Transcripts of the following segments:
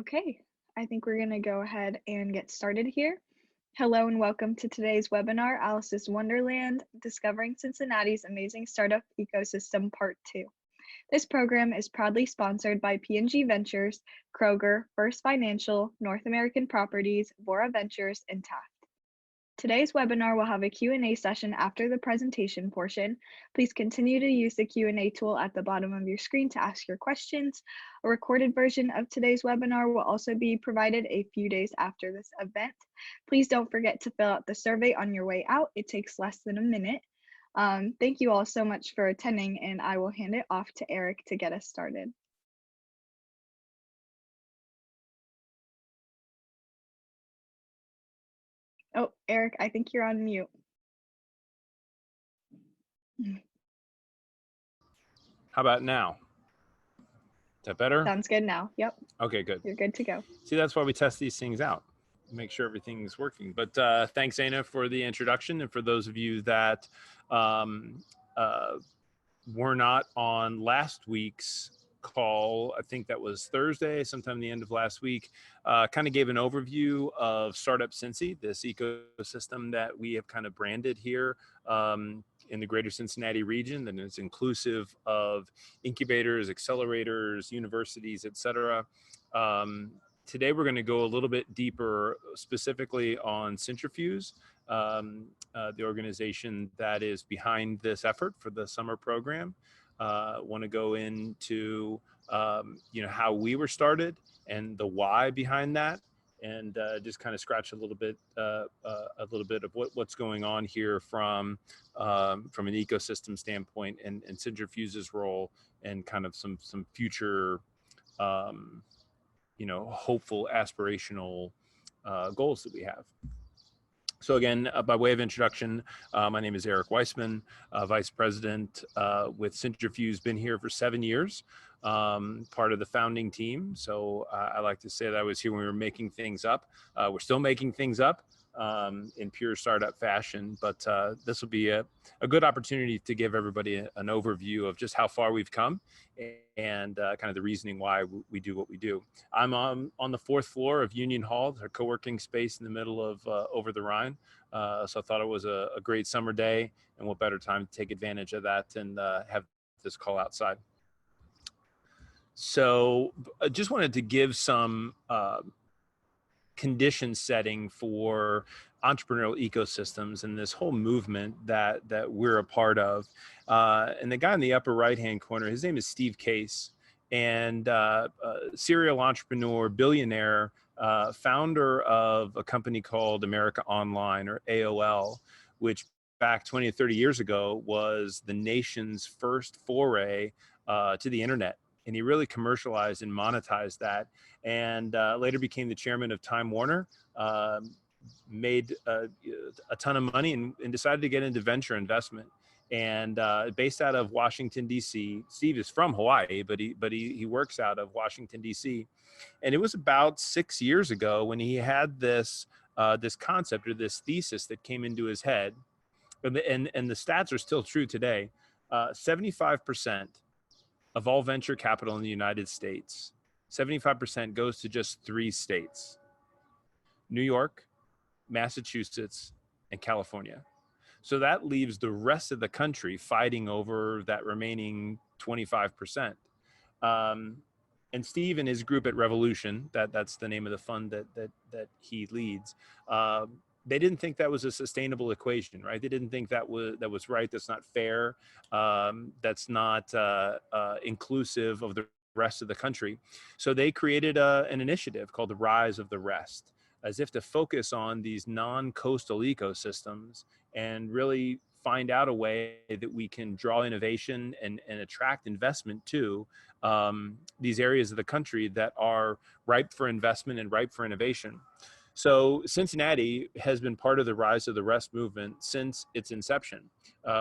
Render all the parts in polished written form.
Okay, I think we're going to go ahead and get started here. Hello and welcome to today's webinar, Alice's Wonderland, Discovering Cincinnati's Amazing Startup Ecosystem Part 2. This program is proudly sponsored by P&G Ventures, Kroger, First Financial, North American Properties, Vora Ventures, and Taft. Today's webinar will have a Q&A session after the presentation portion. Please continue to use the Q&A tool at the bottom of your screen to ask your questions. A recorded version of today's webinar will also be provided a few days after this event. Please don't forget to fill out the survey on your way out. It takes less than a minute. Thank you all so much for attending, and I will hand it off to Eric to get us started. Oh, Eric, I think you're on mute. How about now? Is that better? Sounds good now. Yep. Okay, good. You're good to go. See, that's why we test these things out, make sure everything's working. But thanks, Anna, for the introduction. And for those of you that were not on last week's call, I think that was Thursday, sometime the end of last week, kind of gave an overview of Startup Cincy, this ecosystem that we have kind of branded here in the greater Cincinnati region, and it's inclusive of incubators, accelerators, universities, et cetera. Today, we're going to go a little bit deeper, specifically on Centrifuge, the organization that is behind this effort for the summer program. Want to go into how we were started and the why behind that, and just kind of scratch a little bit of what's going on here from an ecosystem standpoint and Centrifuge's role and kind of some future hopeful aspirational goals that we have. So again, by way of introduction, my name is Eric Weissman, Vice President with Centrifuge, been here for 7 years, part of the founding team. So I like to say that I was here when we were making things up. We're still making things up in pure startup fashion, but this will be a good opportunity to give everybody an overview of just how far we've come and kind of the reasoning why we do what we do. I'm on the 4th floor of Union Hall, a co-working space in the middle of over the Rhine. So I thought it was a great summer day, and what better time to take advantage of that and have this call outside. So I just wanted to give some condition setting for entrepreneurial ecosystems and this whole movement that we're a part of. And the guy in the upper right-hand corner, his name is Steve Case, and serial entrepreneur, billionaire, founder of a company called America Online, or AOL, which back 20 or 30 years ago was the nation's first foray to the internet. And he really commercialized and monetized that, and later became the chairman of Time Warner, made a ton of money and decided to get into venture investment. And based out of Washington, D.C. Steve is from Hawaii, but he works out of Washington, D.C. And it was about 6 years ago when he had this concept or this thesis that came into his head, and the stats are still true today. 75% of all venture capital in the United States, 75% goes to just 3 states: New York, Massachusetts, and California. So that leaves the rest of the country fighting over that remaining 25%. And Steve and his group at Revolution, that's the name of the fund that he leads, they didn't think that was a sustainable equation, right? They didn't think that was right. That's not fair. That's not inclusive of the rest of the country. So they created an initiative called the Rise of the Rest, as if to focus on these non-coastal ecosystems and really find out a way that we can draw innovation and attract investment to these areas of the country that are ripe for investment and ripe for innovation. So Cincinnati has been part of the Rise of the Rest movement since its inception.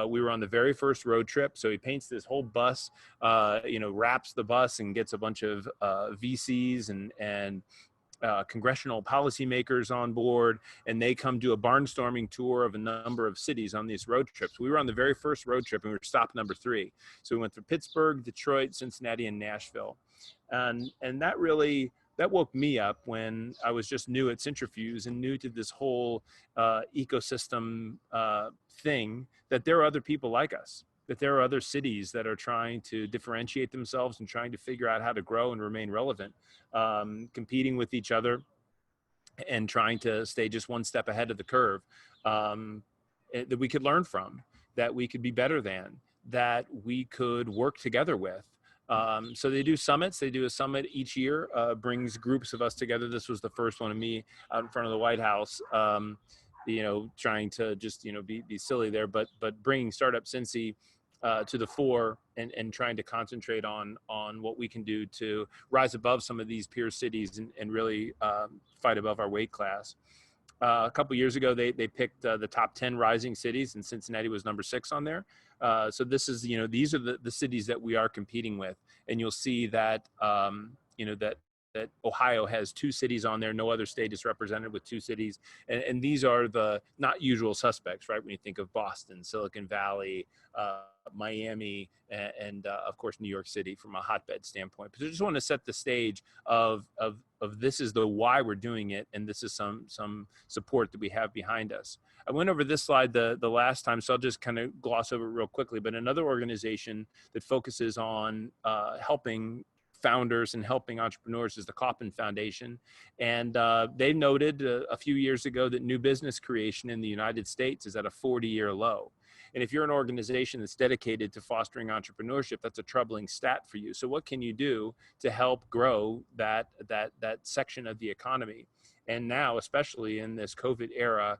We were on the very first road trip. So he paints this whole bus, wraps the bus and gets a bunch of VCs and congressional policymakers on board, and they come do a barnstorming tour of a number of cities on these road trips. We were on the very first road trip, and we were stop number 3. So we went to Pittsburgh, Detroit, Cincinnati, and Nashville. And that really that woke me up when I was just new at Centrifuge and new to this whole ecosystem thing, that there are other people like us, that there are other cities that are trying to differentiate themselves and trying to figure out how to grow and remain relevant, competing with each other and trying to stay just one step ahead of the curve, that we could learn from, that we could be better than, that we could work together with. So they do summits. They do a summit each year, brings groups of us together. This was the first one of me out in front of the White House, trying to just, be silly there, but bringing Startup Cincy to the fore, and trying to concentrate on what we can do to rise above some of these peer cities and really fight above our weight class. A couple years ago, they picked the top 10 rising cities, and Cincinnati was number 6 on there. So this is, these are the cities that we are competing with, and you'll see that, that Ohio has 2 cities on there. No other state is represented with 2 cities. And these are the not usual suspects, right? When you think of Boston, Silicon Valley, Miami, and of course, New York City from a hotbed standpoint. But I just want to set the stage of this is the why we're doing it, and this is some support that we have behind us. I went over this slide the last time, so I'll just kind of gloss over it real quickly. But another organization that focuses on helping founders and helping entrepreneurs is the Kauffman Foundation. And they noted a few years ago that new business creation in the United States is at a 40-year low. And if you're an organization that's dedicated to fostering entrepreneurship, that's a troubling stat for you. So what can you do to help grow that section of the economy? And now, especially in this COVID era,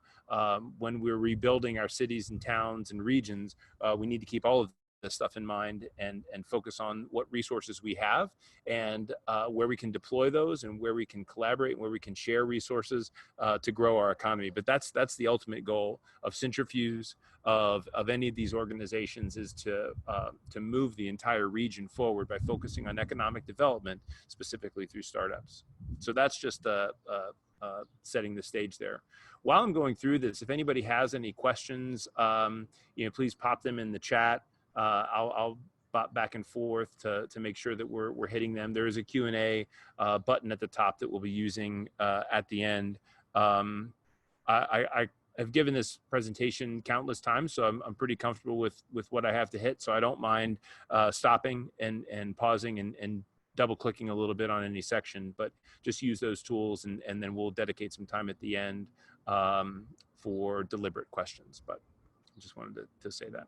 when we're rebuilding our cities and towns and regions, we need to keep all of this stuff in mind and focus on what resources we have and where we can deploy those and where we can collaborate and where we can share resources to grow our economy. But that's the ultimate goal of Centrifuge, of any of these organizations, is to move the entire region forward by focusing on economic development, specifically through startups. So that's just setting the stage there. While I'm going through this, if anybody has any questions, please pop them in the chat. I'll bot back and forth to make sure that we're hitting them. There is a Q&A button at the top that we'll be using at the end. I've given this presentation countless times, so I'm pretty comfortable with what I have to hit. So I don't mind stopping and pausing and double clicking a little bit on any section, but just use those tools, and then we'll dedicate some time at the end for deliberate questions. But I just wanted to say that.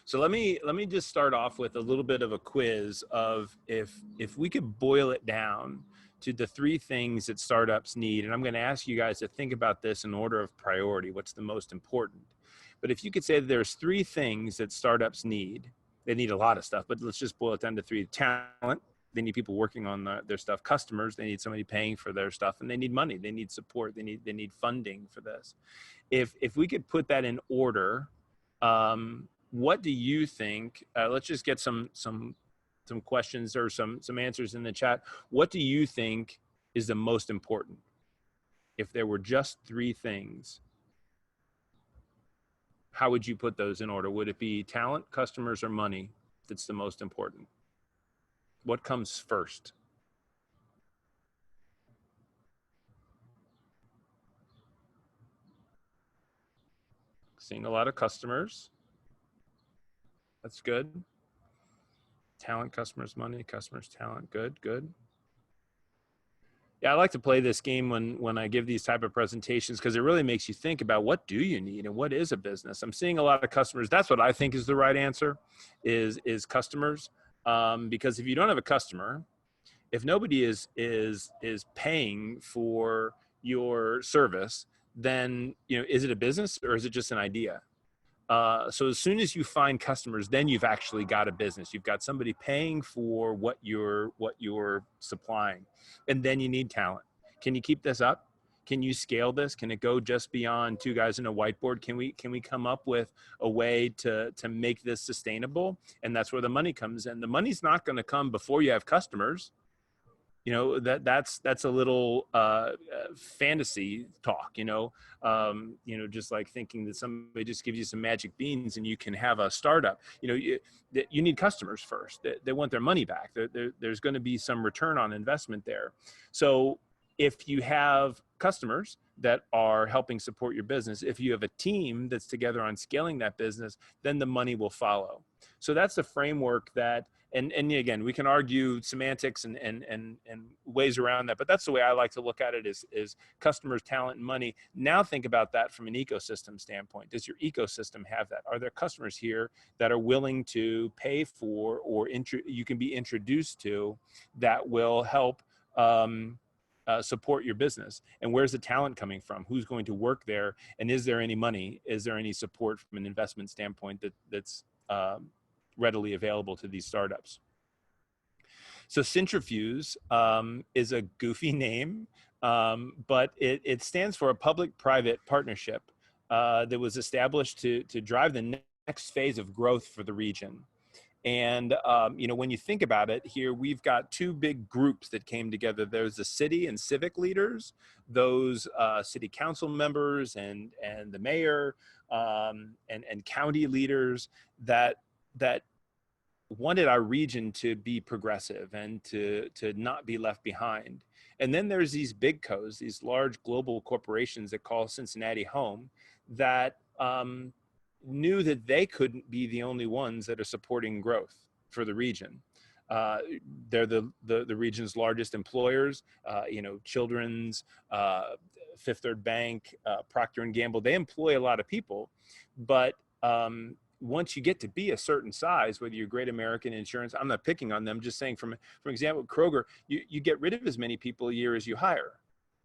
So let me just start off with a little bit of a quiz of if we could boil it down to the 3 things that startups need. And I'm going to ask you guys to think about this in order of priority. What's the most important? But if you could say that there's 3 things that startups need, they need a lot of stuff, but let's just boil it down to 3. Talent. They need people working on their stuff. Customers. They need somebody paying for their stuff, and they need money. They need support. They need funding for this. If we could put that in order, what do you think? Let's just get some questions or some answers in the chat. What do you think is the most important? If there were just 3 things, how would you put those in order? Would it be talent, customers, or money that's the most important? What comes first? Seeing a lot of customers. That's good. Talent, customers, money, customers, talent. Good. Yeah, I like to play this game when I give these type of presentations, because it really makes you think about what do you need and what is a business. I'm seeing a lot of customers. That's what I think is the right answer, is customers. Because if you don't have a customer, if nobody is paying for your service, then is it a business or is it just an idea? So as soon as you find customers, then you've actually got a business. You've got somebody paying for what you're supplying, and then you need talent. Can you keep this up? Can you scale this? Can it go just beyond 2 guys in a whiteboard? Can we come up with a way to make this sustainable? And that's where the money comes in. The money's not going to come before you have customers. that's a little fantasy talk, just like thinking that somebody just gives you some magic beans and you can have a startup. You need customers first. They want their money back. There's going to be some return on investment there. So if you have customers that are helping support your business, if you have a team that's together on scaling that business, then the money will follow. So that's the framework that, and again, we can argue semantics and ways around that, but that's the way I like to look at it, is customers, talent, and money. Now think about that from an ecosystem standpoint. Does your ecosystem have that? Are there customers here that are willing to pay for, or you can be introduced to, that will help support your business? And where's the talent coming from? Who's going to work there? And is there any money? Is there any support from an investment standpoint that's readily available to these startups? So Centrifuge is a goofy name, but it stands for a public-private partnership that was established to drive the next phase of growth for the region. And, when you think about it here, we've got two big groups that came together. There's the city and civic leaders, those city council members and the mayor and county leaders that wanted our region to be progressive and to not be left behind. And then there's these big co's, these large global corporations that call Cincinnati home, that knew that they couldn't be the only ones that are supporting growth for the region. They're the region's largest employers, Children's, Fifth Third Bank, Procter & Gamble. They employ a lot of people, but once you get to be a certain size, whether you're Great American Insurance, I'm not picking on them, just saying from example, Kroger, you get rid of as many people a year as you hire.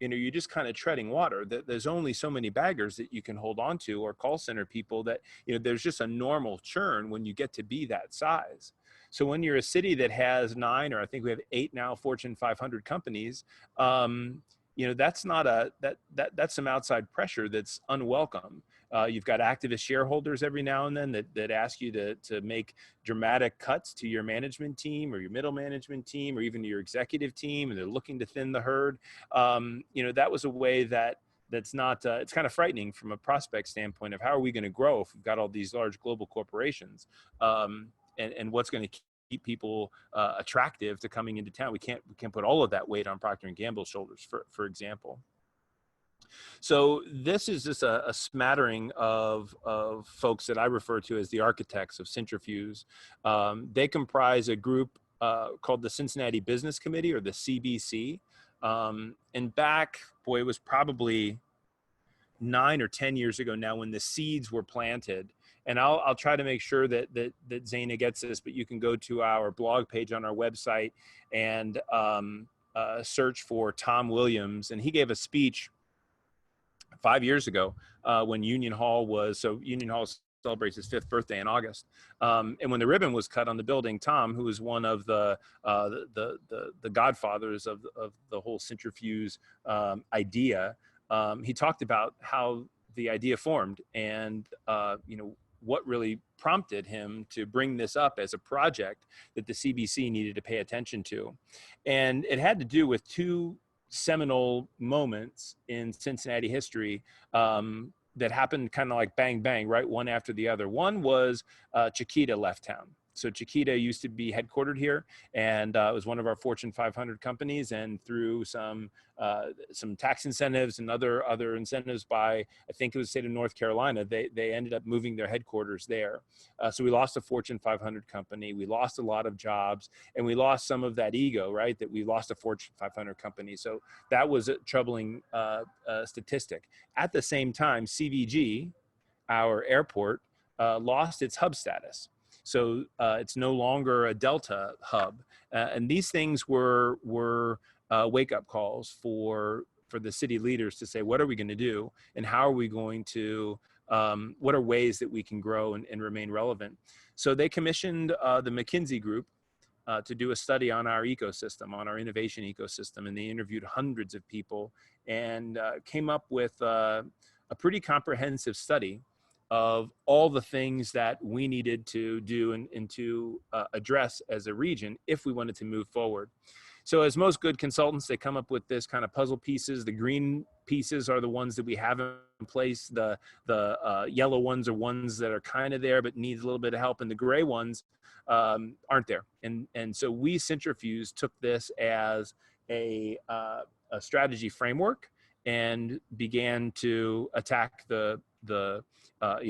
You're just kind of treading water. There's only so many baggers that you can hold on to, or call center people that, there's just a normal churn when you get to be that size. So when you're a city that has 9, or I think we have 8 now, Fortune 500 companies, that's not that's some outside pressure that's unwelcome. You've got activist shareholders every now and then that ask you to make dramatic cuts to your management team, or your middle management team, or even your executive team, and they're looking to thin the herd. That was a way that's not, it's kind of frightening from a prospect standpoint of how are we going to grow if we've got all these large global corporations, and what's going to keep people attractive to coming into town. We can't put all of that weight on Procter & Gamble's shoulders, for example. So this is just a smattering of folks that I refer to as the architects of Centrifuge. They comprise a group called the Cincinnati Business Committee, or the CBC. And back, boy, it was probably 9 or 10 years ago now when the seeds were planted. And I'll try to make sure that Zaina gets this, but you can go to our blog page on our website and search for Tom Williams. And he gave a speech 5 years ago when Union Hall celebrates his 5th birthday in August. And when the ribbon was cut on the building, Tom, who was one of the godfathers of the whole Centrifuge idea, he talked about how the idea formed, and what really prompted him to bring this up as a project that the CBC needed to pay attention to. And it had to do with 2 seminal moments in Cincinnati history that happened kind of like bang, bang, right? One after the other. One was Chiquita left town. So Chiquita used to be headquartered here, and it was one of our Fortune 500 companies. And through some tax incentives and other incentives by, I think it was the state of North Carolina, they ended up moving their headquarters there. So we lost a Fortune 500 company. We lost a lot of jobs, and we lost some of that ego, right? That we lost a Fortune 500 company. So that was a troubling statistic. At the same time, CVG, our airport, lost its hub status. So it's no longer a Delta hub. And these things were wake-up calls for the city leaders to say, what are we going to do? And how are we going to, what are ways that we can grow and remain relevant? So they commissioned the McKinsey Group to do a study on our ecosystem, on our innovation ecosystem. And they interviewed hundreds of people and came up with a pretty comprehensive study of all the things that we needed to do and to address as a region if we wanted to move forward. So as most good consultants, they come up with this kind of puzzle pieces. The green pieces are the ones that we have in place. The yellow ones are ones that are kind of there but needs a little bit of help, and the gray ones aren't there. And so we Centrifuge took this as a strategy framework and began to attack the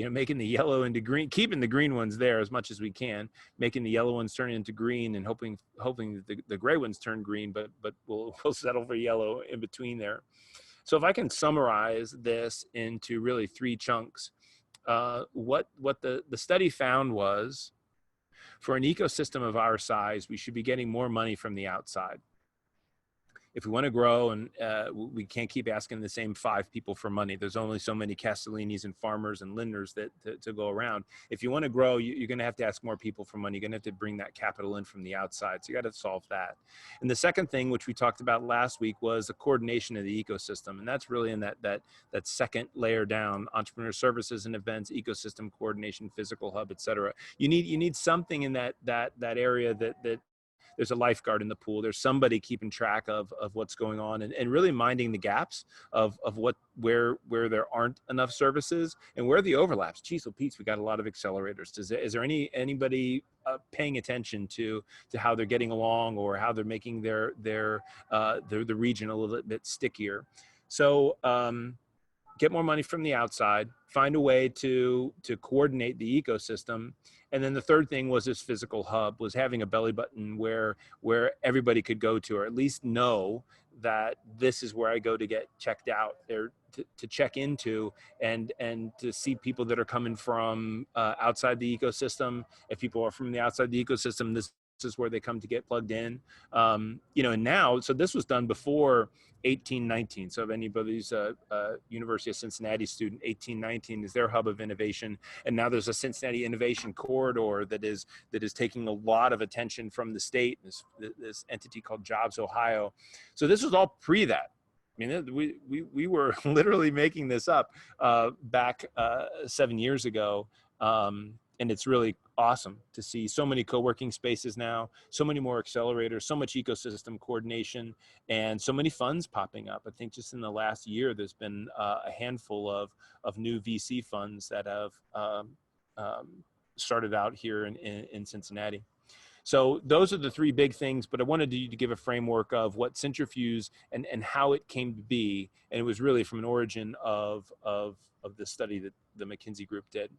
making the yellow into green, keeping the green ones there as much as we can, making the yellow ones turn into green, and hoping the gray ones turn green, but we'll settle for yellow in between there. So if I can summarize this into really 3 chunks, what the study found was, for an ecosystem of our size, we should be getting more money from the outside. If we want to grow, and we can't keep asking the same 5 people for money. There's only so many Castellinis and farmers and lenders to go around. If you want to grow, you're going to have to ask more people for money. You're going to have to bring that capital in from the outside. So you got to solve that. And the second thing, which we talked about last week, was the coordination of the ecosystem. And that's really in that second layer down: entrepreneur services and events, ecosystem coordination, physical hub, et cetera. You need something in that area that there's a lifeguard in the pool. There's somebody keeping track of what's going on, and really minding the gaps of where there aren't enough services and where the overlaps. Geez, Pete, we got a lot of accelerators. Is there anybody paying attention to how they're getting along, or how they're making their the region a little bit stickier? So get more money from the outside, find a way to coordinate the ecosystem. And then the third thing was this physical hub, was having a belly button where everybody could go to, or at least know that this is where I go to get checked out, there to check into, and to see people that are coming from outside the ecosystem. If people are from the outside the ecosystem, this is where they come to get plugged in. And now, so this was done before 1819. So if anybody's a University of Cincinnati student, 1819 is their hub of innovation. And now there's a Cincinnati Innovation Corridor that is taking a lot of attention from the state, this entity called Jobs Ohio. So this was all pre that. I mean, we were literally making this up back 7 years ago. And it's really awesome to see so many co-working spaces now, so many more accelerators, so much ecosystem coordination, and so many funds popping up. I think just in the last year, there's been a handful of new VC funds that have started out here in Cincinnati. So those are the 3 big things, but I wanted to give a framework of what Centrifuge and how it came to be. And it was really from an origin of the study that the McKinsey group did.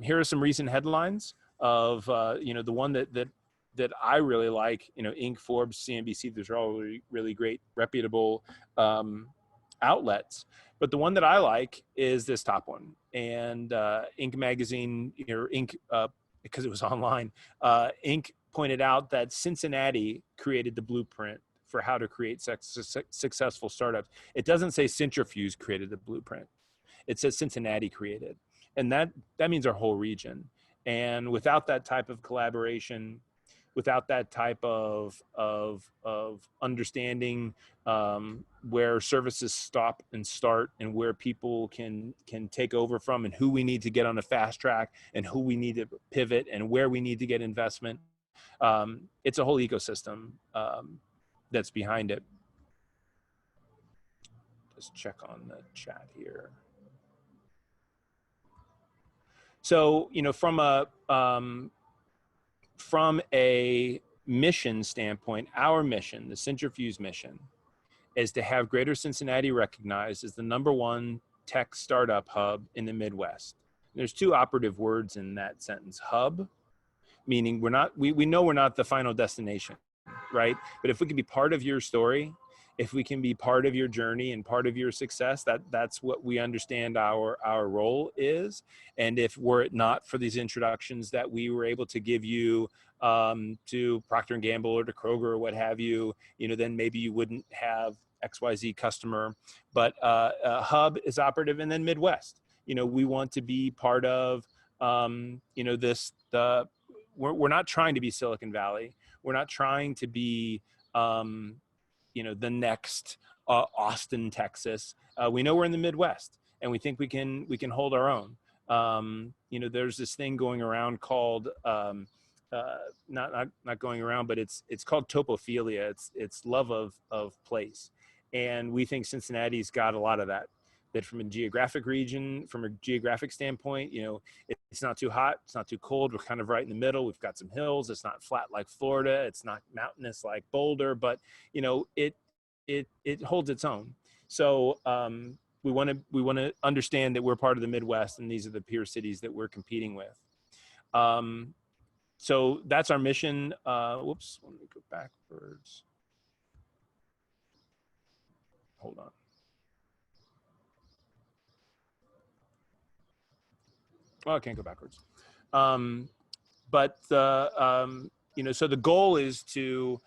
Here are some recent headlines of, the one that I really like, Inc., Forbes, CNBC. Those are all really great, reputable outlets. But the one that I like is this top one. And Inc. magazine, Inc., because it was online, Inc. pointed out that Cincinnati created the blueprint for how to create successful startups. It doesn't say Centrifuge created the blueprint. It says Cincinnati created. And that means our whole region. And without that type of collaboration, without that type of understanding where services stop and start, and where people can take over from, and who we need to get on a fast track, and who we need to pivot, and where we need to get investment, it's a whole ecosystem that's behind it. Just check on the chat here. So, from a mission standpoint, our mission, the Centrifuge mission, is to have Greater Cincinnati recognized as the #1 tech startup hub in the Midwest. There's 2 operative words in that sentence: hub, meaning we know we're not the final destination, right? But if we can be part of your story, if we can be part of your journey and part of your success, that's what we understand our role is. And if were it not for these introductions that we were able to give you to Procter & Gamble or to Kroger or what have you, then maybe you wouldn't have XYZ customer. But hub is operative. And then Midwest, we want to be part of, we're not trying to be Silicon Valley. We're not trying to be, the next Austin, Texas. We know we're in the Midwest, and we think we can hold our own. There's this thing going around called not going around, but it's called topophilia. It's love of place, and we think Cincinnati's got a lot of that. That from a geographic region, from a geographic standpoint, it's not too hot, it's not too cold. We're kind of right in the middle. We've got some hills. It's not flat like Florida. It's not mountainous like Boulder, but it holds its own. So we want to understand that we're part of the Midwest, and these are the peer cities that we're competing with. So that's our mission. Whoops, let me go backwards. Hold on. Well, I can't go backwards. But so the goal is to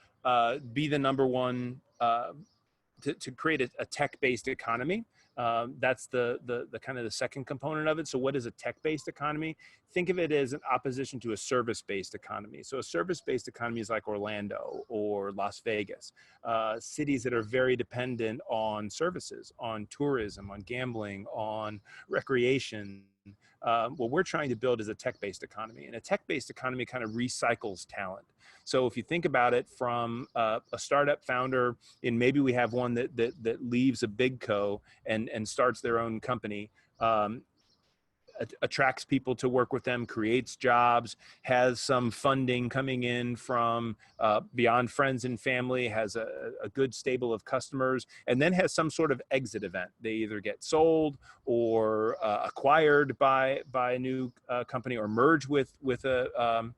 be the number one, to create a tech-based economy. That's the kind of the second component of it. So what is a tech-based economy? Think of it as an opposition to a service-based economy. So a service-based economy is like Orlando or Las Vegas, cities that are very dependent on services, on tourism, on gambling, on recreation. What we're trying to build is a tech-based economy, and a tech-based economy kind of recycles talent. So if you think about it from a startup founder, and maybe we have one that leaves a big co and starts their own company, attracts people to work with them, creates jobs, has some funding coming in from beyond friends and family, has a good stable of customers, and then has some sort of exit event. They either get sold or acquired by a new company, or merge with a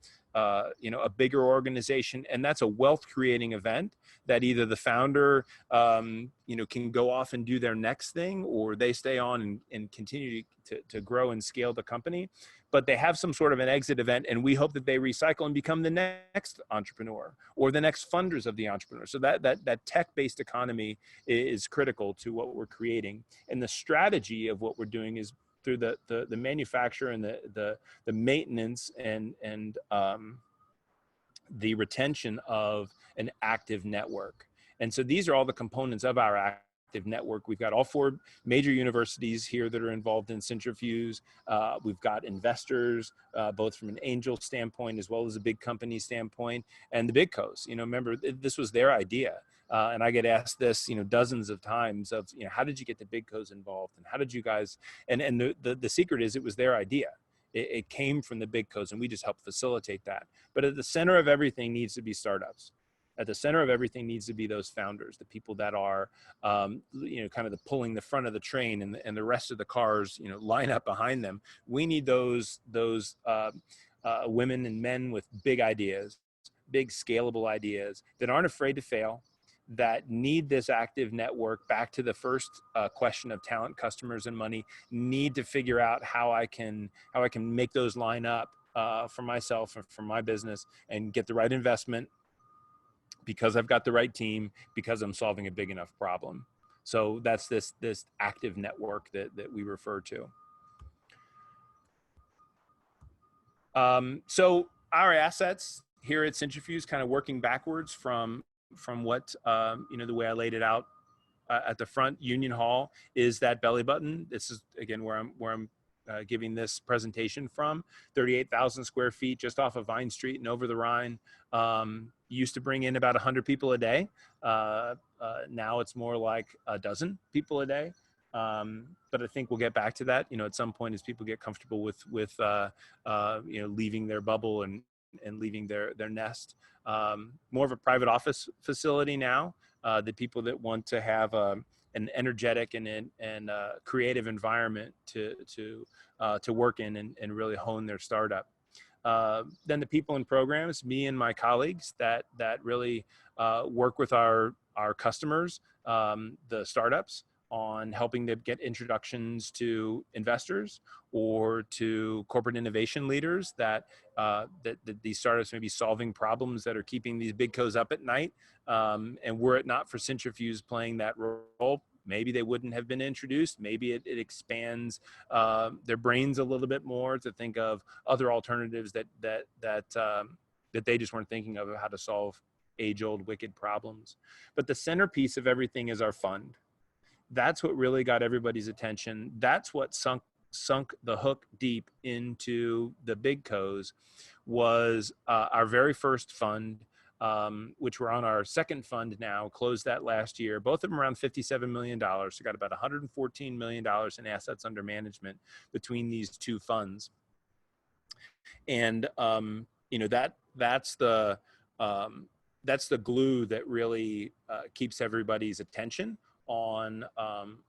bigger organization, and that's a wealth creating event that either the founder can go off and do their next thing, or they stay on and continue to grow and scale the company. But they have some sort of an exit event, and we hope that they recycle and become the next entrepreneur or the next funders of the entrepreneur. So that tech-based economy is critical to what we're creating, and the strategy of what we're doing is through the manufacture and the maintenance and the retention of an active network. And so these are all the components of our active network. We've got all 4 major universities here that are involved in Centrifuge. We've got investors, both from an angel standpoint as well as a big company standpoint, and the big cos. Remember, this was their idea. And I get asked this, dozens of times of, how did you get the big cos involved? And how did you guys, and the secret is it was their idea. It came from the big cos, and we just helped facilitate that. But at the center of everything needs to be startups. At the center of everything needs to be those founders, the people that are, kind of pulling the front of the train, and the rest of the cars, line up behind them. We need those women and men with big ideas, big scalable ideas that aren't afraid to fail, that need this active network. Back to the first question of talent, customers, and money, need to figure out how I can make those line up for myself and for my business, and get the right investment because I've got the right team, because I'm solving a big enough problem. So that's this active network that we refer to. So our assets here at Centrifuge, kind of working backwards from what, the way I laid it out at the front. Union Hall is that belly button. This is, again, where I'm giving this presentation from. 38,000 square feet just off of Vine Street and over the Rhine. Used to bring in about 100 people a day. Now it's more like a dozen people a day. But I think we'll get back to that, at some point, as people get comfortable with leaving their bubble and leaving their nest. More of a private office facility now. The people that want to have an energetic and creative environment to work in and really hone their startup. Then the people and programs, me and my colleagues that really work with our customers, the startups, on helping them get introductions to investors or to corporate innovation leaders that these startups may be solving problems that are keeping these big cos up at night. And were it not for Centrifuge playing that role, maybe they wouldn't have been introduced. Maybe it expands their brains a little bit more to think of other alternatives that they just weren't thinking of how to solve age-old wicked problems. But the centerpiece of everything is our fund. That's what really got everybody's attention. That's what sunk the hook deep into the big cos. was our very first fund, which we're on our second fund now, closed that last year. Both of them around $57 million. So got about $114 million in assets under management between these two funds. And that's the glue that really keeps everybody's attention on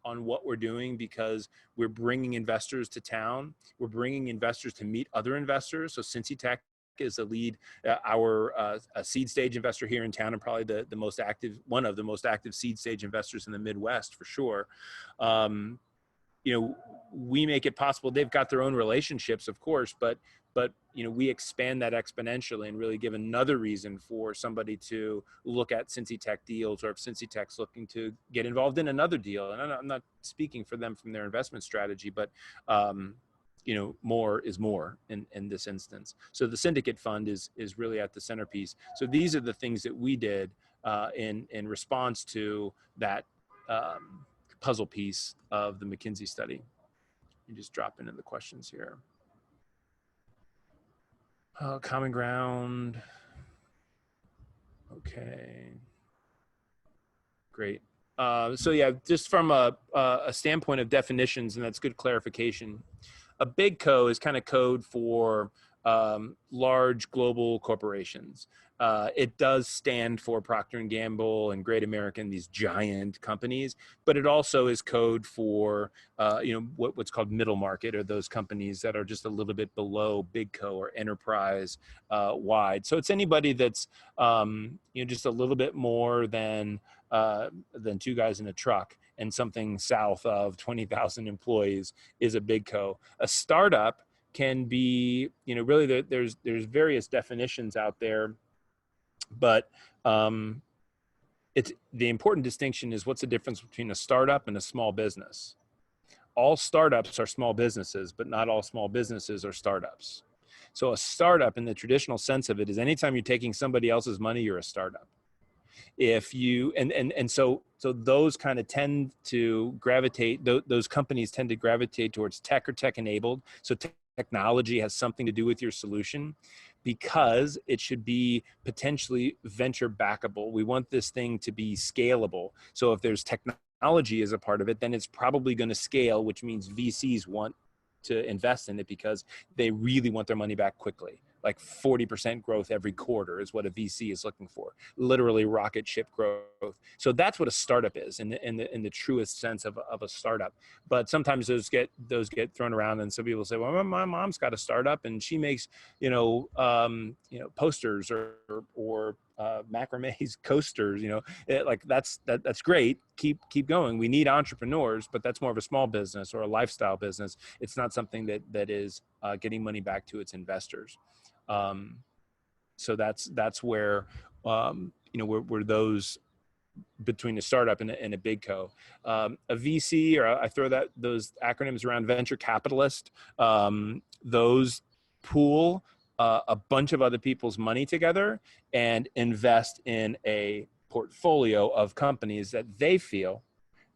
what we're doing, because we're bringing investors to town. We're bringing investors to meet other investors. So Cincy Tech is the lead, our seed stage investor here in town, and probably the most active, one of the most active seed stage investors in the Midwest for sure. We make it possible. They've got their own relationships, of course, but we expand that exponentially and really give another reason for somebody to look at Cincy Tech deals, or if Cincy Tech's looking to get involved in another deal. And I'm not speaking for them from their investment strategy, but more is more in this instance. So the syndicate fund is really at the centerpiece. So these are the things that we did in response to that puzzle piece of the McKinsey study. You just drop into the questions here. Common ground. Okay. Great. So yeah, just from a standpoint of definitions, and that's good clarification. A big co is kind of code for large global corporations. It does stand for Procter & Gamble and Great American, these giant companies, but it also is code for what's called middle market, or those companies that are just a little bit below big co or enterprise wide. So it's anybody that's just a little bit more than two guys in a truck, and something south of 20,000 employees is a big co. A startup can be, really there's various definitions out there, but it's the important distinction is, what's the difference between a startup and a small business? All startups are small businesses, but not all small businesses are startups. So a startup in the traditional sense of it is anytime you're taking somebody else's money, you're a startup. If you so those kind of tend to gravitate, those companies tend to gravitate towards tech or tech enabled. So technology has something to do with your solution, because it should be potentially venture backable. We want this thing to be scalable. So if there's technology as a part of it, then it's probably going to scale, which means VCs want to invest in it because they really want their money back quickly. Like 40% growth every quarter is what a VC is looking for, literally rocket ship growth. So that's what a startup is in the truest sense of a startup. But sometimes those get thrown around, and some people say, well, my mom's got a startup and she makes posters or macrame coasters. That's great. Keep going. We need entrepreneurs, but that's more of a small business or a lifestyle business. It's not something that is getting money back to its investors. So that's where where those between a startup and a big co. A VC, or I throw those acronyms around, venture capitalist. Those pool a bunch of other people's money together and invest in a portfolio of companies that they feel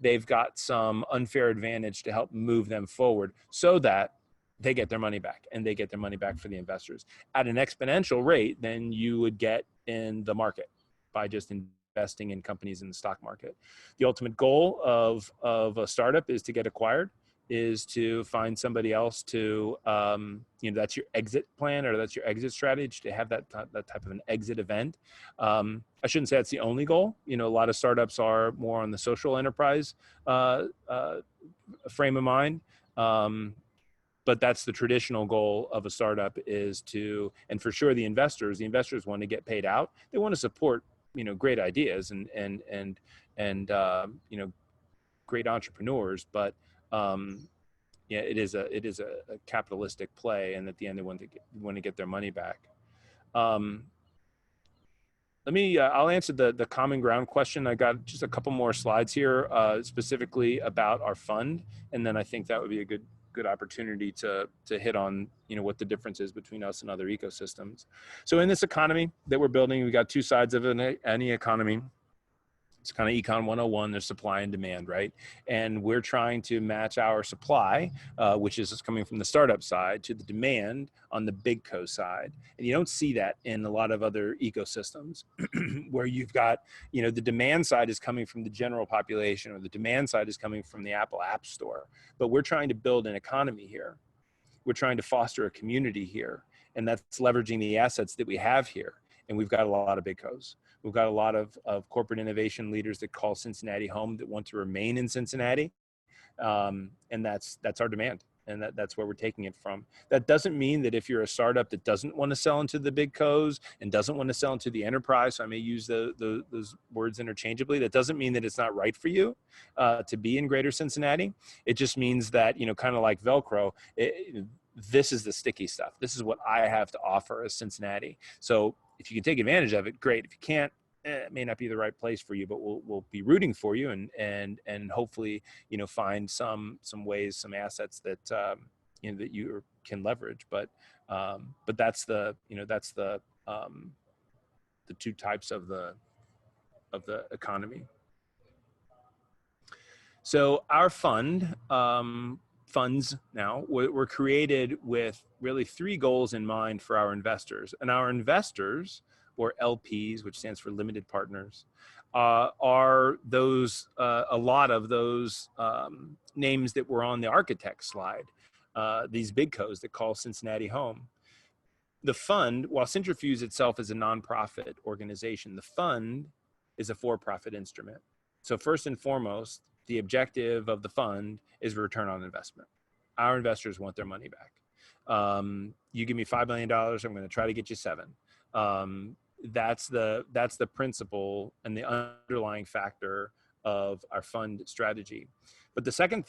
they've got some unfair advantage to help move them forward, so that they get their money back, and they get their money back for the investors at an exponential rate than you would get in the market by just investing in companies in the stock market. The ultimate goal of a startup is to get acquired, is to find somebody else to, that's your exit plan, or that's your exit strategy, to have that type of an exit event. I shouldn't say that's the only goal. A lot of startups are more on the social enterprise frame of mind. But that's the traditional goal of a startup, is to, and for sure the investors want to get paid out. They want to support, great ideas and great entrepreneurs, but it is a capitalistic play, and at the end they want to get their money back. I'll answer the common ground question. I got just a couple more slides here, specifically about our fund, and then I think that would be a good opportunity to hit on what the difference is between us and other ecosystems. So in this economy that we're building, we got two sides of any economy. It's kind of Econ 101, there's supply and demand, right? And we're trying to match our supply, which is coming from the startup side, to the demand on the big co side. And you don't see that in a lot of other ecosystems where you've got, the demand side is coming from the general population, or the demand side is coming from the Apple App Store. But we're trying to build an economy here. We're trying to foster a community here. And that's leveraging the assets that we have here. And we've got a lot of big co's. We've got a lot of corporate innovation leaders that call Cincinnati home, that want to remain in Cincinnati. And that's our demand. And that's where we're taking it from. That doesn't mean that if you're a startup that doesn't want to sell into the big co's and doesn't want to sell into the enterprise, so I may use those words interchangeably, that doesn't mean that it's not right for you to be in greater Cincinnati. It just means that, kind of like Velcro, this is the sticky stuff. This is what I have to offer as Cincinnati. So if you can take advantage of it, great. If you can't, it may not be the right place for you, but we'll be rooting for you and hopefully, find some ways, some assets that, that you can leverage. But that's the two types of the economy. So our funds now were created with really three goals in mind for our investors. And our investors, or LPs, which stands for limited partners, are those a lot of those names that were on the architect slide, these big co's that call Cincinnati home. The fund, while Centrifuge itself is a nonprofit organization, the fund is a for-profit instrument. So first and foremost, the objective of the fund is return on investment. Our investors want their money back. You give me $5 million, I'm going to try to get you $7 million. That's the principle and the underlying factor of our fund strategy. But the second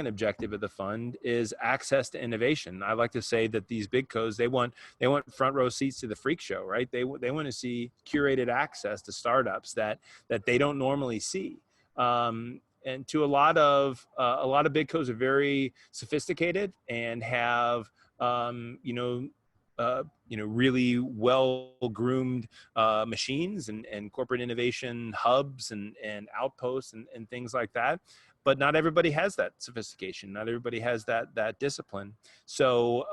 objective of the fund is access to innovation. I like to say that these big co's, they want front row seats to the freak show, right? They want to see curated access to startups that they don't normally see. And to a lot of big co's are very sophisticated and have really well-groomed machines and corporate innovation hubs and outposts and things like that. But not everybody has that sophistication. Not everybody has that discipline. So,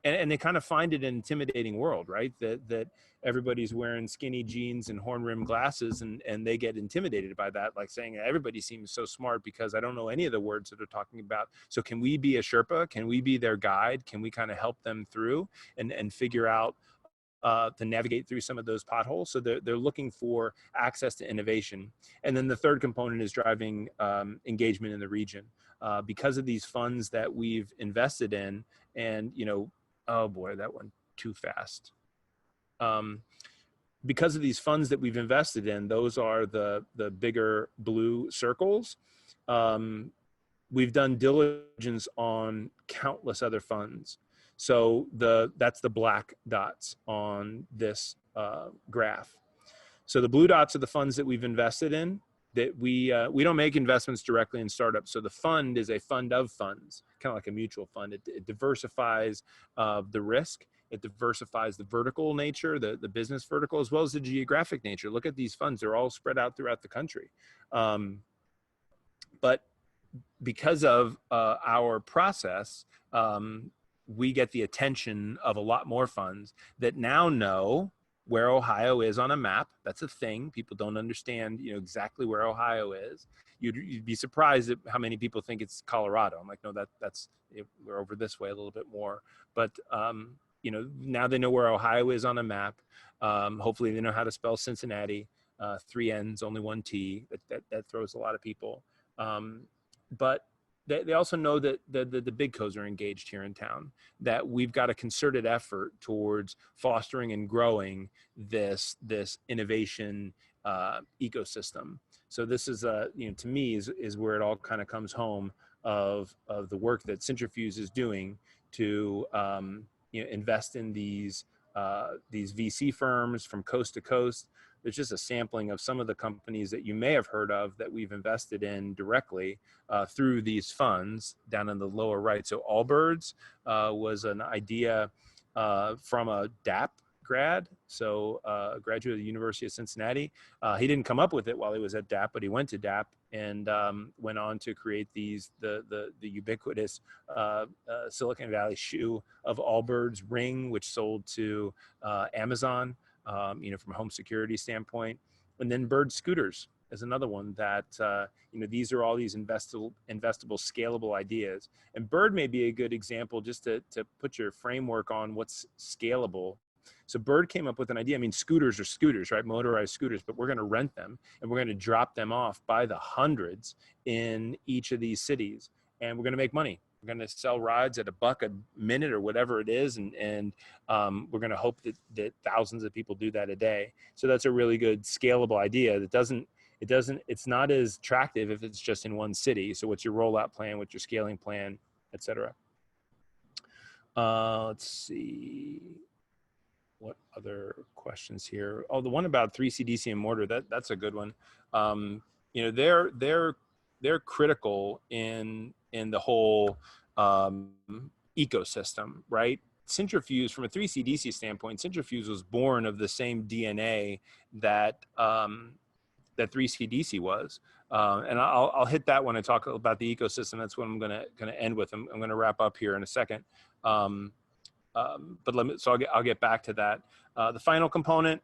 and they kind of find it an intimidating world, right? That everybody's wearing skinny jeans and horn-rimmed glasses, and they get intimidated by that, like saying everybody seems so smart because I don't know any of the words that they're talking about. So can we be a Sherpa? Can we be their guide? Can we kind of help them through and figure out to navigate through some of those potholes? So they're looking for access to innovation. And then the third component is driving engagement in the region. Because of these funds that we've invested in, and, oh boy, that went too fast. Because of these funds that we've invested in, those are the bigger blue circles. We've done diligence on countless other funds. So that's the black dots on this graph. So the blue dots are the funds that we've invested in. That we don't make investments directly in startups. So the fund is a fund of funds, kind of like a mutual fund. It diversifies the risk. It diversifies the vertical nature, the business vertical, as well as the geographic nature. Look at these funds. They're all spread out throughout the country. But because of our process, we get the attention of a lot more funds that now know where Ohio is on a map. That's a thing. People don't understand, exactly where Ohio is. You'd be surprised at how many people think it's Colorado. I'm like, no, that's we're over this way a little bit more. But now they know where Ohio is on a map. Hopefully they know how to spell Cincinnati. 3 N's, only 1 T. That throws a lot of people. But they also know that the big co's are engaged here in town, that we've got a concerted effort towards fostering and growing this innovation ecosystem. So this is, to me, is where it all kind of comes home of the work that Centrifuge is doing to invest in these VC firms from coast to coast. There's just a sampling of some of the companies that you may have heard of that we've invested in directly through these funds down in the lower right. So Allbirds was an idea from a DAP grad, so a graduate of the University of Cincinnati. He didn't come up with it while he was at DAP, but he went to DAP and went on to create the ubiquitous Silicon Valley shoe of Allbirds Ring, which sold to Amazon, from a home security standpoint. And then Bird Scooters is another one that, these are all these investable, scalable ideas. And Bird may be a good example just to put your framework on what's scalable. So Bird came up with an idea. I mean, scooters are scooters, right? Motorized scooters, but we're going to rent them and we're going to drop them off by the hundreds in each of these cities. And we're going to make money. We're going to sell rides at $1 a minute or whatever it is. And we're going to hope that thousands of people do that a day. So that's a really good scalable idea that it's not as attractive if it's just in one city. So what's your rollout plan, what's your scaling plan, et cetera. Let's see. What other questions here? Oh, the one about 3CDC and mortar, that's a good one. They're critical in the whole ecosystem, right? Centrifuge, from a 3CDC standpoint, Centrifuge was born of the same DNA that 3CDC was. And I'll hit that when I talk about the ecosystem. That's what I'm gonna end with. I'm gonna wrap up here in a second. But I'll get back to that. The final component,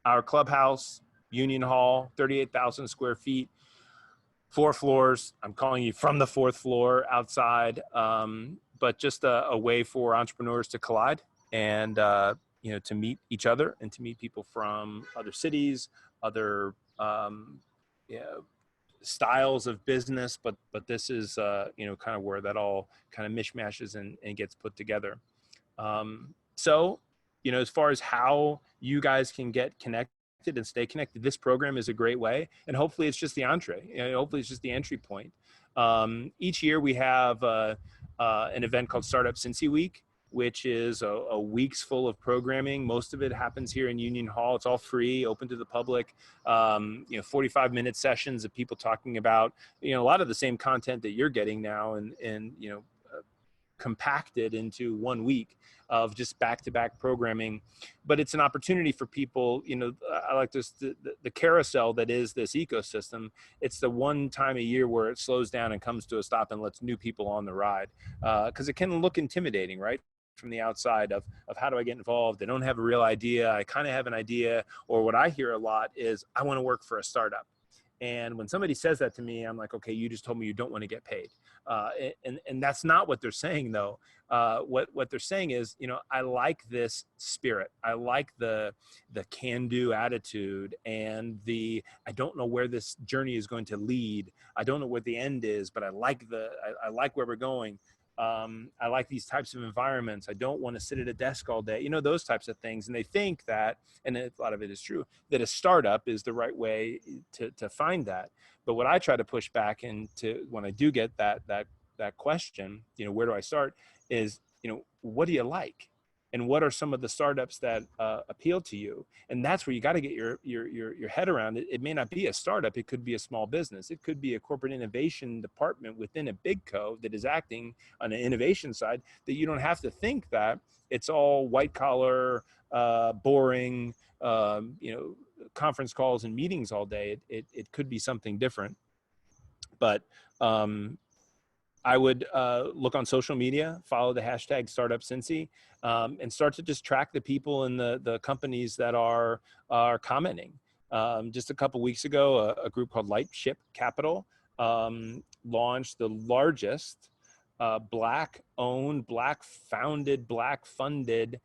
our clubhouse, Union Hall, 38,000 square feet, 4 floors. I'm calling you from the 4th floor outside, but just a way for entrepreneurs to collide and to meet each other and to meet people from other cities, other styles of business. But this is kind of where that all kind of mishmashes and gets put together. So, as far as how you guys can get connected and stay connected, this program is a great way. And hopefully it's just the entree. Hopefully it's just the entry point. Each year we have an event called Startup Cincy Week, which is a week's full of programming. Most of it happens here in Union Hall. It's all free, open to the public. 45-minute sessions of people talking about, a lot of the same content that you're getting now and compacted into 1 week of just back-to-back programming. But it's an opportunity for people, I like this, the carousel that is this ecosystem. It's the one time a year where it slows down and comes to a stop and lets new people on the ride. Because it can look intimidating, right? From the outside of how do I get involved? I don't have a real idea. I kind of have an idea. Or what I hear a lot is, I want to work for a startup. And when somebody says that to me, I'm like, okay, you just told me you don't want to get paid. And that's not what they're saying, though. What they're saying is, I like this spirit. I like the can-do attitude and I don't know where this journey is going to lead. I don't know what the end is, but I like where we're going. I like these types of environments. I don't want to sit at a desk all day, those types of things. And they think that, and a lot of it is true, that a startup is the right way to find that. But what I try to push back into when I do get that question, where do I start, is, what do you like? And what are some of the startups that appeal to you? And that's where you got to get your head around it. It may not be a startup. It could be a small business. It could be a corporate innovation department within a big co that is acting on the innovation side, that you don't have to think that it's all white collar, boring, conference calls and meetings all day. It could be something different. But I would look on social media, follow the hashtag #StartupCincy, and start to just track the people and the companies that are commenting. Just a couple weeks ago, a group called Lightship Capital launched the largest Black-owned, Black-founded, Black-funded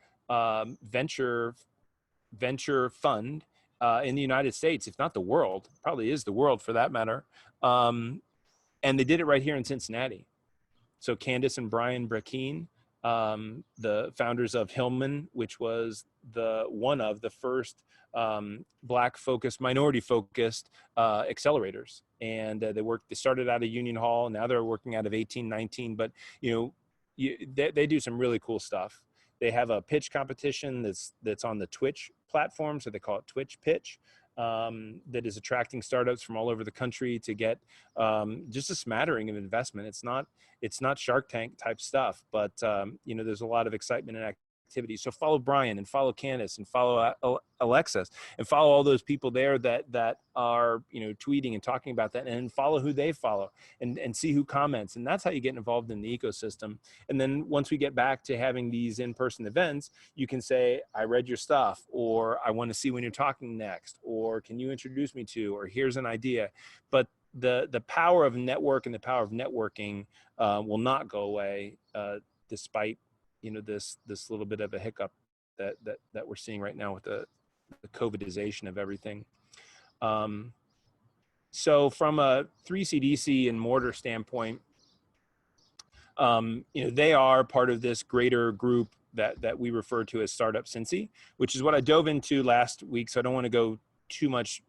venture fund in the United States, if not the world. Probably is the world for that matter. And they did it right here in Cincinnati. So Candace and Brian Brackeen, the founders of Hillman, which was one of the first Black-focused, minority-focused accelerators. And they started out of Union Hall. Now they're working out of 1819. But they do some really cool stuff. They have a pitch competition that's on the Twitch platform, so they call it Twitch Pitch. That is attracting startups from all over the country to get just a smattering of investment. It's not Shark Tank type stuff, but there's a lot of excitement and activity. So follow Brian and follow Candace and follow Alexis and follow all those people there that are, tweeting and talking about that, and follow who they follow and see who comments. And that's how you get involved in the ecosystem. And then once we get back to having these in-person events, you can say, I read your stuff, or I want to see when you're talking next, or can you introduce me to, or here's an idea. But the power of network and the power of networking will not go away, despite this little bit of a hiccup that we're seeing right now with the COVIDization of everything. So from a 3CDC and Mortar standpoint, they are part of this greater group that we refer to as Startup Cincy, which is what I dove into last week. So I don't want to go too much,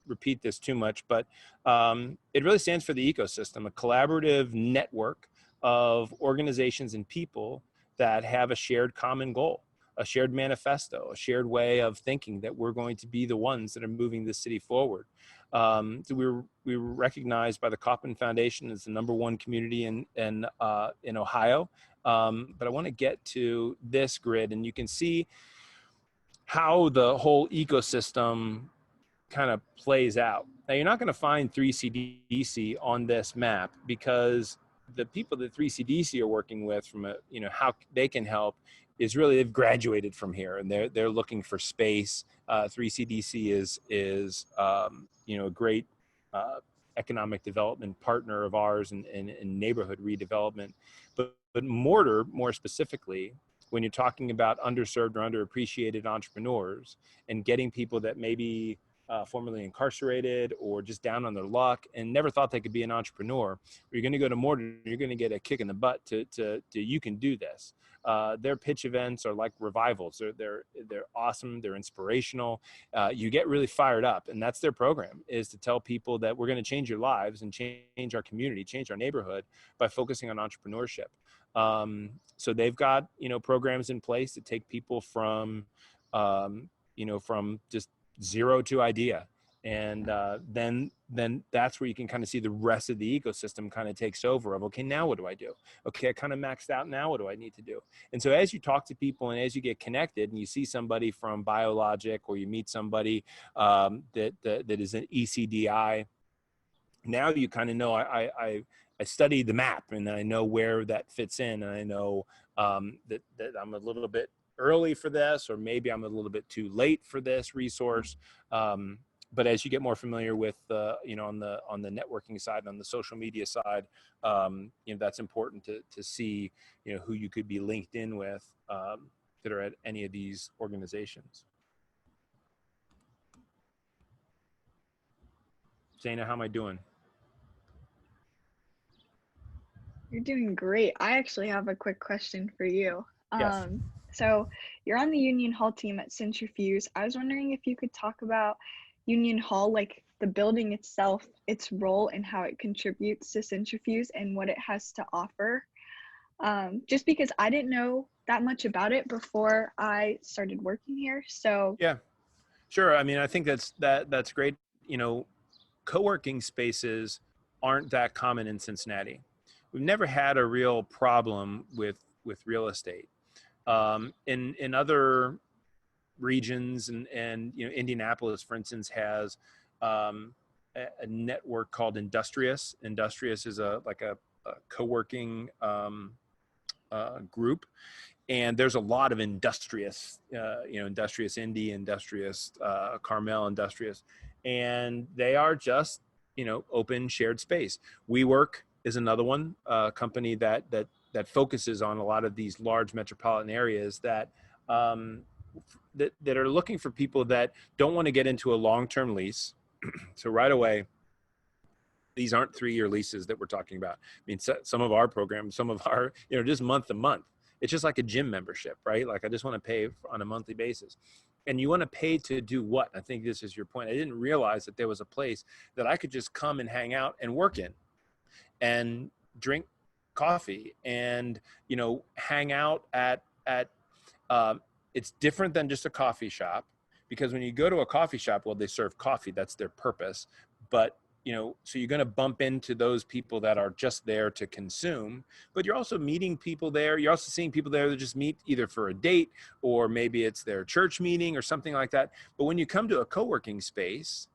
repeat this too much, but it really stands for the ecosystem, a collaborative network of organizations and people that have a shared common goal, a shared manifesto, a shared way of thinking that we're going to be the ones that are moving the city forward. So we were recognized by the Kauffman Foundation as the #1 community in Ohio. But I want to get to this grid, and you can see how the whole ecosystem kind of plays out. Now, you're not going to find 3CDC on this map, because the people that 3CDC are working with from how they can help is really, they've graduated from here and they're looking for space. 3CDC is a great economic development partner of ours in neighborhood redevelopment. But Mortar, more specifically, when you're talking about underserved or underappreciated entrepreneurs and getting people that maybe formerly incarcerated or just down on their luck and never thought they could be an entrepreneur, you're going to go to Mortar, you're going to get a kick in the butt to you can do this. Their pitch events are like revivals. They're awesome. They're inspirational. You get really fired up, and that's their program, is to tell people that we're going to change your lives and change our community, change our neighborhood by focusing on entrepreneurship. So they've got programs in place to take people from from just zero to idea, and then that's where you can kind of see the rest of the ecosystem kind of takes over of, okay, now what do I do? Okay, I kind of maxed out, now what do I need to do? And so as you talk to people and as you get connected and you see somebody from Biologic, or you meet somebody that is an ECDI, now you kind of know, I studied the map and I know where that fits in, and I know that I'm a little bit early for this, or maybe I'm a little bit too late for this resource. But as you get more familiar with on the networking side, on the social media side, that's important to see who you could be linked in with that are at any of these organizations. Zaina, how am I doing? You're doing great. I actually have a quick question for you. Yes. So you're on the Union Hall team at Centrifuge. I was wondering if you could talk about Union Hall, like the building itself, its role and how it contributes to Centrifuge and what it has to offer. Just because I didn't know that much about it before I started working here. So yeah, sure. I mean, I think that's great. Co-working spaces aren't that common in Cincinnati. We've never had a real problem with real estate. In other regions, and Indianapolis, for instance, has a network called Industrious. Industrious is a co-working group, and there's a lot of Industrious, Industrious Indy, Industrious Carmel, Industrious, and they are just open shared space. WeWork is another one, company that focuses on a lot of these large metropolitan areas that are looking for people that don't want to get into a long-term lease. So right away, these aren't 3-year leases that we're talking about. I mean, some of our programs, some of our, just month to month. It's just like a gym membership, right? Like, I just want to pay on a monthly basis. And you want to pay to do what? I think this is your point. I didn't realize that there was a place that I could just come and hang out and work in and drink coffee and, hang out at it's different than just a coffee shop, because when you go to a coffee shop, well, they serve coffee. That's their purpose. But so you're going to bump into those people that are just there to consume, but you're also meeting people there. You're also seeing people there that just meet either for a date, or maybe it's their church meeting or something like that. But when you come to a co-working space,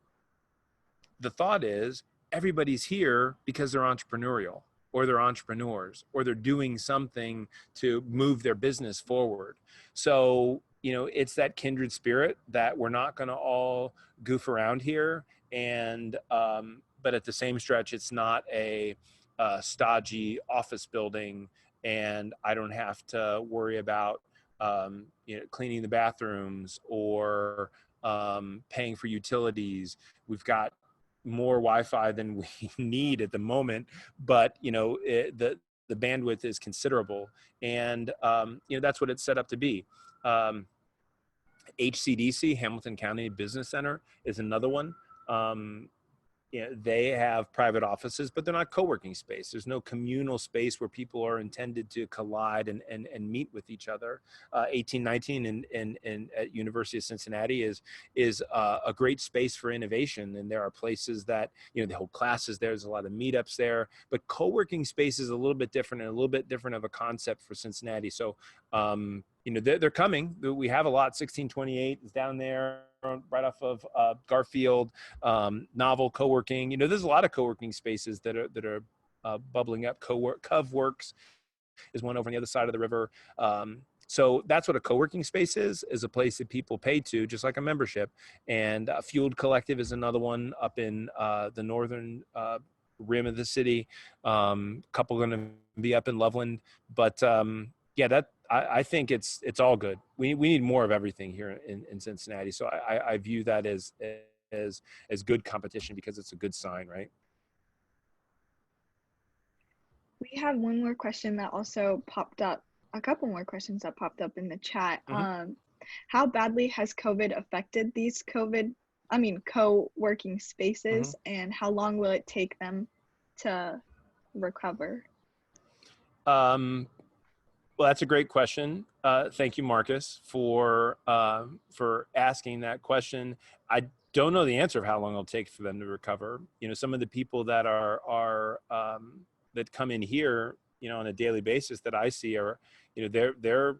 the thought is everybody's here because they're entrepreneurial, or they're entrepreneurs, or they're doing something to move their business forward. So, it's that kindred spirit that we're not going to all goof around here. And, but at the same stretch, it's not a stodgy office building, and I don't have to worry about, cleaning the bathrooms, or paying for utilities. We've got more Wi-Fi than we need at the moment, but the bandwidth is considerable, and that's what it's set up to be. HCDC, Hamilton County Business Center, is another one. They have private offices, but they're not co-working space. There's no communal space where people are intended to collide and meet with each other. 1819 and at University of Cincinnati is a great space for innovation. And there are places that, they hold classes there. There's a lot of meetups there, but co-working space is a little bit different, and a little bit different of a concept for Cincinnati. So, they're coming. We have a lot. 1628 is down there, right off of Garfield. Novel co-working. There's a lot of co-working spaces that are bubbling up. CovWorks is one over on the other side of the river. So that's what a co-working space is a place that people pay to, just like a membership. And Fueled Collective is another one up in the northern rim of the city. Couple going to be up in Loveland, but I think it's all good. We need more of everything here in Cincinnati. So I view that as good competition, because it's a good sign, right? We have one more question that also popped up, a couple more questions that popped up in the chat. Mm-hmm. How badly has COVID affected these co-working spaces, Mm-hmm. and how long will it take them to recover? Well, that's a great question. Thank you, Marcus, for asking that question. I don't know the answer of how long it'll take for them to recover. Some of the people that are that come in here, on a daily basis that I see are, they're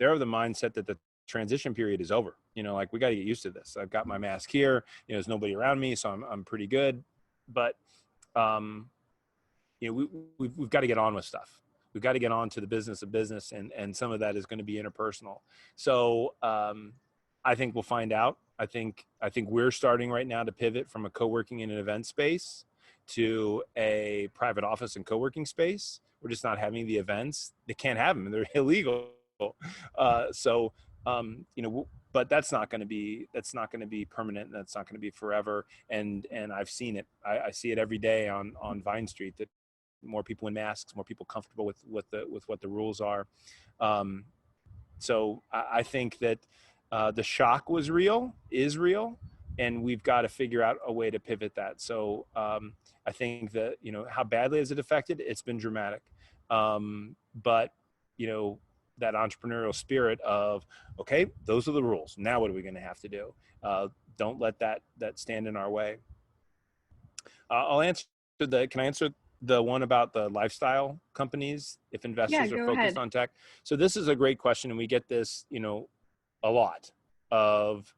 of the mindset that the transition period is over. Like, we got to get used to this. I've got my mask here. There's nobody around me, so I'm pretty good. But we've got to get on with stuff. We've got to get on to the business of business, and some of that is going to be interpersonal. So I think we'll find out. I think we're starting right now to pivot from a co-working in an event space to a private office and co-working space. We're just not having the events. They can't have them; they're illegal. But that's not going to be permanent, and that's not going to be forever. And I've seen it. I see it every day on Vine Street, that more people in masks, more people comfortable with what the rules are. So I think that the shock is real, and we've got to figure out a way to pivot that. So I think that, how badly has it affected? It's been dramatic. But, that entrepreneurial spirit of, okay, those are the rules. Now what are we going to have to do? Don't let that stand in our way. Can I answer the one about the lifestyle companies, if investors are focused on tech? So this is a great question, and we get this, a lot of,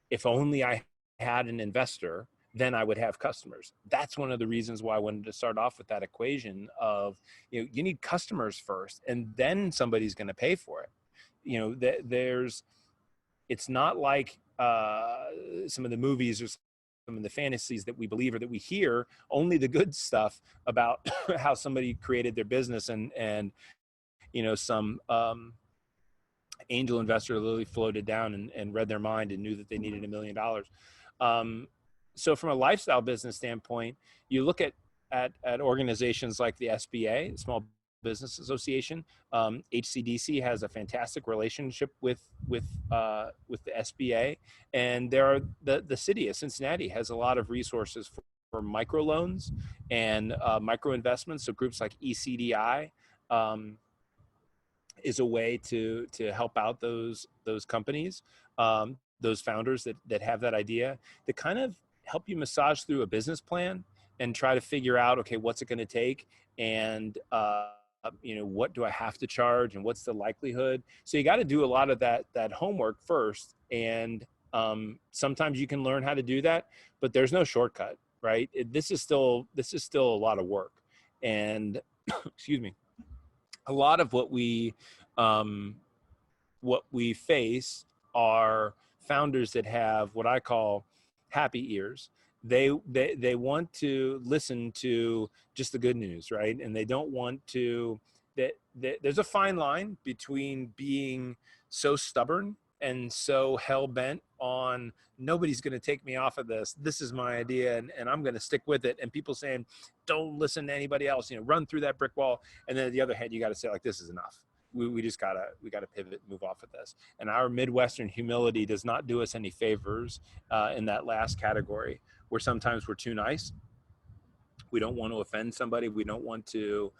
if only I had an investor, then I would have customers. That's one of the reasons why I wanted to start off with that equation of, you need customers first, and then somebody's going to pay for it. It's not like some of the movies or some of the fantasies that we believe or that we hear, only the good stuff about how somebody created their business and some angel investor literally floated down and read their mind and knew that they needed $1 million. So from a lifestyle business standpoint, you look at organizations like the SBA, Small Business Association. HCDC has a fantastic relationship with the SBA, and the city of Cincinnati has a lot of resources for microloans and micro investments. So groups like ECDI is a way to help out those companies, those founders that have that idea. The kind of help you massage through a business plan and try to figure out, okay, what's it going to take, and what do I have to charge, and what's the likelihood. So you got to do a lot of that homework first, and sometimes you can learn how to do that, but there's no shortcut, right? This is still a lot of work, and excuse me, a lot of what we face are founders that have what I call happy ears. They want to listen to just the good news, right? And they don't want to. There's a fine line between being so stubborn and so hell bent on nobody's going to take me off of this. This is my idea, and I'm going to stick with it. And people saying, don't listen to anybody else. Run through that brick wall. And then on the other hand, you got to say, like, this is enough. We just gotta pivot, move off of this. And our Midwestern humility does not do us any favors in that last category, where sometimes we're too nice. We don't want to offend somebody. We don't want to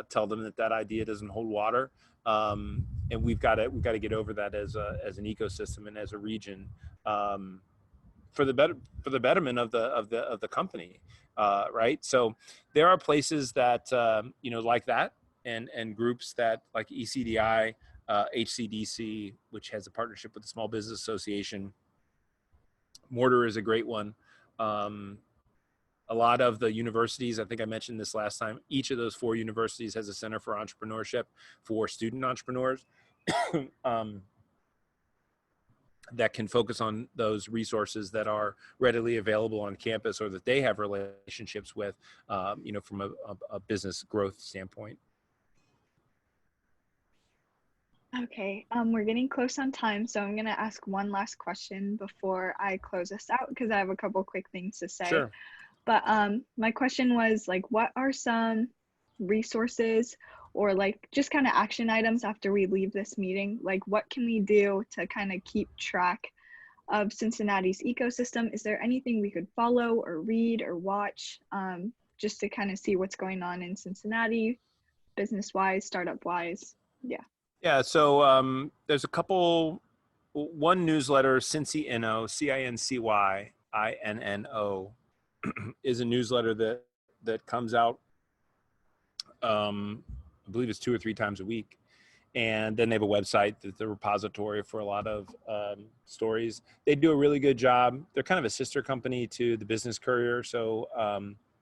tell them that idea doesn't hold water. And we've got to get over that as an ecosystem and as a region, for the betterment of the company, right? So there are places that like that. And groups that like ECDI, HCDC, which has a partnership with the Small Business Association. Mortar is a great one. A lot of the universities, I think I mentioned this last time, each of those 4 universities has a center for entrepreneurship for student entrepreneurs that can focus on those resources that are readily available on campus, or that they have relationships with, from a business growth standpoint. Okay, we're getting close on time, so I'm going to ask one last question before I close us out, because I have a couple quick things to say. Sure. But my question was, like, what are some resources or like just kind of action items after we leave this meeting? Like, what can we do to kind of keep track of Cincinnati's ecosystem? Is there anything we could follow or read or watch just to kind of see what's going on in Cincinnati, business-wise, startup-wise? Yeah, so there's a couple. One newsletter, Cincy Inno, CINCYINNO, is a newsletter that comes out. I believe it's 2 or 3 times a week, and then they have a website that's the repository for a lot of stories. They do a really good job. They're kind of a sister company to the Business Courier, so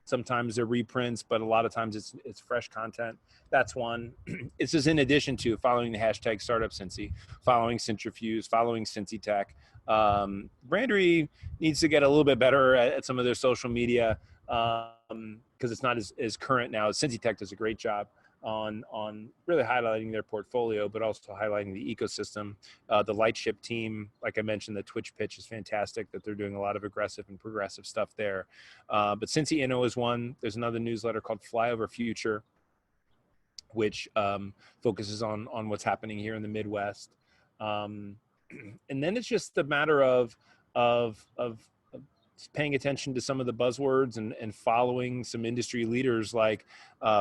sometimes they're reprints, but a lot of times it's fresh content. That's one. It's just in addition to following the hashtag Startup Cincy, following Centrifuge, following Cincy Tech. Brandery needs to get a little bit better at some of their social media because it's not as current now. Cincy Tech does a great job on really highlighting their portfolio, but also highlighting the ecosystem. The Lightship team, like I mentioned, the Twitch pitch is fantastic, that they're doing a lot of aggressive and progressive stuff there. But Cincy Inno is one. There's another newsletter called Flyover Future, which focuses on what's happening here in the Midwest. And then it's just a matter of paying attention to some of the buzzwords and following some industry leaders like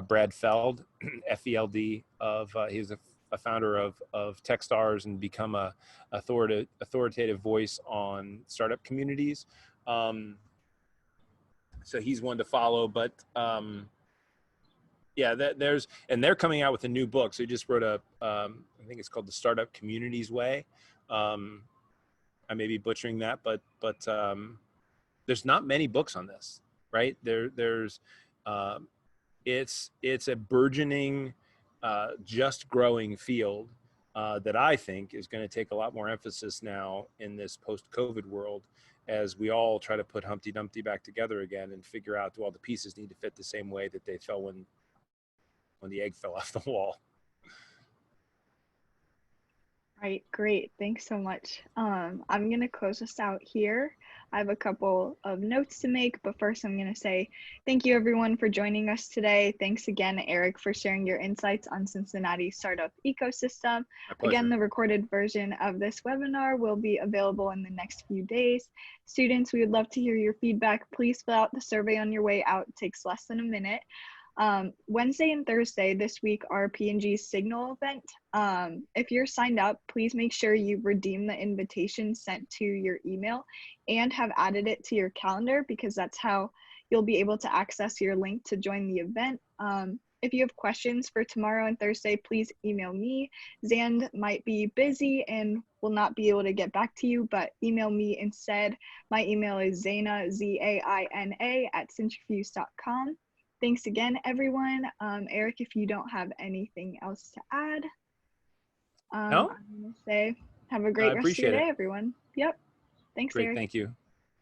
Brad Feld, FELD, he's a founder of Techstars and become a authoritative voice on startup communities. So he's one to follow, but yeah, they're coming out with a new book. So he just wrote I think it's called The Startup Communities Way. I may be butchering that, but there's not many books on this, right? There's it's a burgeoning, just growing field that I think is going to take a lot more emphasis now in this post-COVID world, as we all try to put Humpty Dumpty back together again and figure out, do all the pieces need to fit the same way that they fell when the egg fell off the wall. Right, great. Thanks so much. I'm going to close us out here. I have a couple of notes to make, but first I'm going to say thank you everyone for joining us today. Thanks again, Eric, for sharing your insights on Cincinnati startup ecosystem. Again, the recorded version of this webinar will be available in the next few days. Students, we would love to hear your feedback. Please fill out the survey on your way out. It takes less than a minute. Wednesday and Thursday this week are P&G's Signal event. If you're signed up, please make sure you redeem the invitation sent to your email and have added it to your calendar, because that's how you'll be able to access your link to join the event. If you have questions for tomorrow and Thursday, please email me. Zand might be busy and will not be able to get back to you, but email me instead. My email is Zaina, Zaina, @centrifuge.com. Thanks again, everyone. Eric, if you don't have anything else to add, No, I'm going to say have a I great rest of your appreciate it. day, everyone. Yep. Thanks, Great. Eric. Thank you.